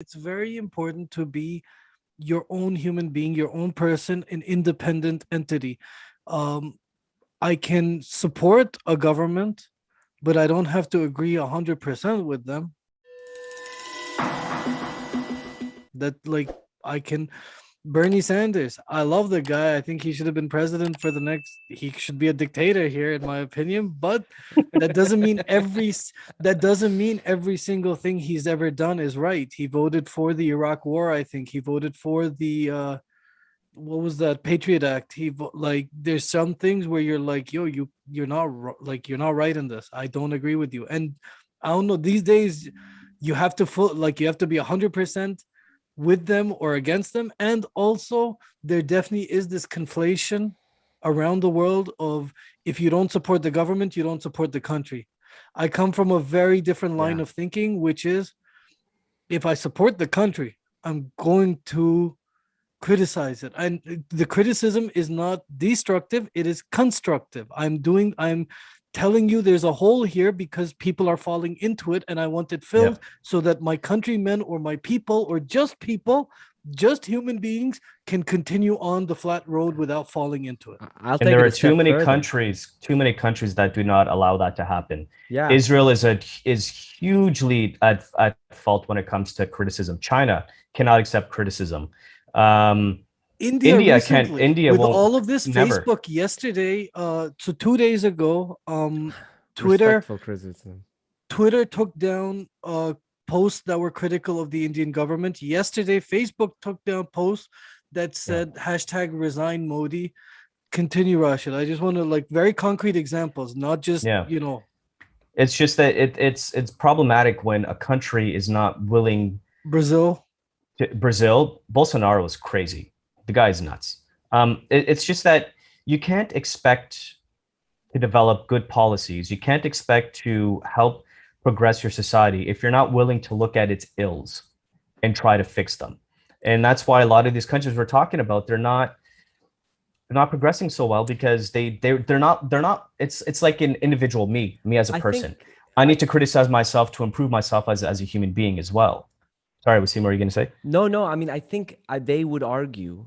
it's very important to be your own human being, your own person, an independent entity. Um, I can support a government, but I don't have to agree 100% with them. That like I can Bernie Sanders. I love the guy. I think he should have been president for the next. He should be a dictator here, in my opinion. But that doesn't mean that doesn't mean every single thing he's ever done is right. He voted for the Iraq War. I think he voted for the what was that Patriot Act. Like there's some things where you're like, yo, you're not right in this. I don't agree with you. And I don't know. These days, you have to be 100% with them or against them. And also, there definitely is this conflation around the world of if you don't support the government, you don't support the country. I come from a very different line Yeah. of thinking, which is if I support the country, I'm going to criticize it. And the criticism is not destructive, it is constructive. I'm telling you there's a hole here because people are falling into it and I want it Yeah. filled so that my countrymen or my people or just people, just human beings can continue on the flat road without falling into it. I'll And take there it are a step further. too many countries that do not allow that to happen. Yeah. Israel is hugely at fault when it comes to criticism. China cannot accept criticism. Um, India recently, India with won't all of this, never. Facebook yesterday, so 2 days ago, Twitter Respectful criticism. Twitter took down posts that were critical of the Indian government. Yesterday, Facebook took down posts that Yeah. said hashtag resign Modi. Continue, Rashid. I just want to like very concrete examples, not just, Yeah. It's just that it's problematic when a country is not willing Brazil. Brazil, Bolsonaro is crazy. The guy is nuts. It's just that you can't expect to develop good policies. You can't expect to help progress your society if you're not willing to look at its ills and try to fix them. And that's why a lot of these countries we're talking about, they're not progressing so well because they're not it's like an individual me as a I person. think I need to criticize myself to improve myself as a human being as well. Sorry, Wasim, what are you going to say? no. I mean, I think they would argue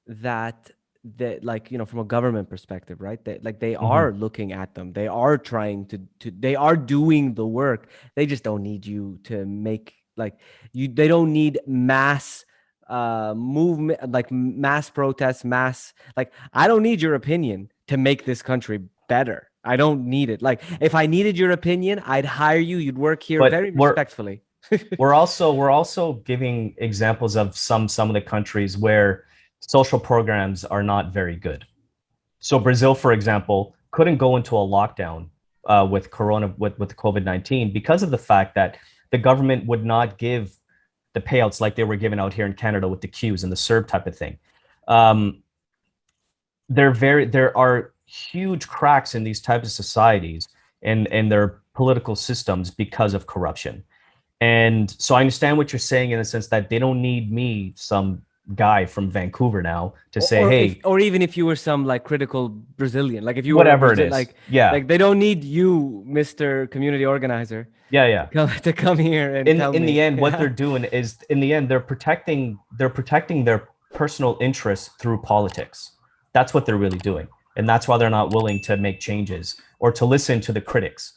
that like from a government perspective, right? That like they Mhm. are looking at them. They are trying to. They are doing the work. They just don't need you to make like you. They don't need mass movement, like mass protests, mass like. I don't need your opinion to make this country better. I don't need it. Like if I needed your opinion, I'd hire you. You'd work here But very respectfully. we're also giving examples of some of the countries where social programs are not very good. So Brazil, for example, couldn't go into a lockdown with with COVID-19 because of the fact that the government would not give the payouts like they were given out here in Canada with the queues and the CERB type of thing. Um, there are huge cracks in these types of societies and their political systems because of corruption. And so I understand what you're saying in the sense that they don't need me, some guy from Vancouver now, to say, Or if hey, or even if you were some like critical Brazilian, like if you were a whatever it Brazil, is. Yeah. like they don't need you, Mr. Community Organizer, Yeah, yeah. to come here and tell In the me. end, what they're doing is in the end, they're protecting their personal interests through politics. That's what they're really doing. And that's why they're not willing to make changes or to listen to the critics.